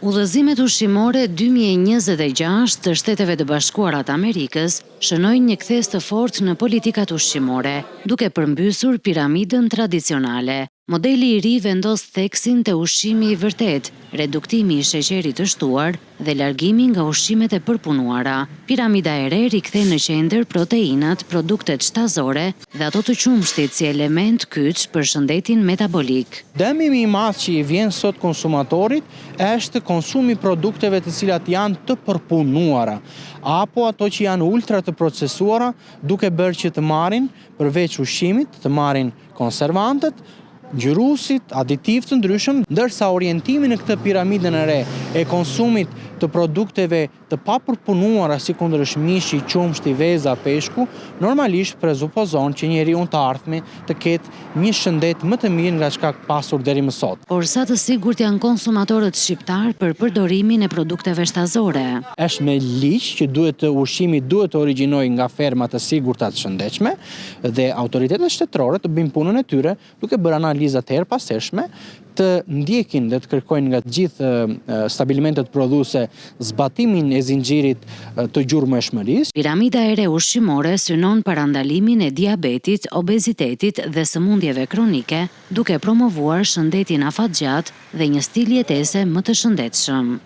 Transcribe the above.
Udhëzimet ushqimore 2026 të Shteteve të Bashkuara të Amerikës shënojnë një kthes të fortë në politikat ushqimore, duke përmbysur piramidën tradicionale. Modeli i ri vendos theksin te ushqimi i vërtet, reduktimi i sheqerit të shtuar dhe largimi nga ushqimet e përpunuara. Piramida e re rikthen në qendër proteinat, produktet shtazore dhe ato të qumshtit si element kyç për shëndetin metabolik. Dëmimi i madh që i vjen sot konsumatorit është konsumi produkteve të cilat janë të përpunuara, apo ato që janë ultra të procesuara, duke bërë që të marrin përveç ushqimit, të marrin konservantët, ngjyrusit, aditiv të ndryshëm, ndërsa orientimi në këtë piramidën e re e konsumit të produkteve të papërpunuara si kundërshta mishi, qumshti, veza, peshku, normalisht prezupozon që njeriu të ardhmi të ketë një shëndet më të mirë nga çka ka pasur deri më sot. Por sa të sigurt janë konsumatorët shqiptar për përdorimin e produkteve shtazore? Është me ligj që ushqimi duhet të origjinojë nga ferma të sigurta të shëndetshme dhe autoritetet shtetërore të bëjnë punën e tyre duke bërë analiza të herpashershme, të ndjekin dhe të kërkojnë nga të gjithë stabilimentet prodhuese zbatimin e zinxhirit të gjurmëshmërisë. Piramida e re ushqimore synon parandalimin e diabetit, obezitetit dhe sëmundjeve kronike, duke promovuar shëndetin afatgjat dhe një stil jetese më të shëndetshëm.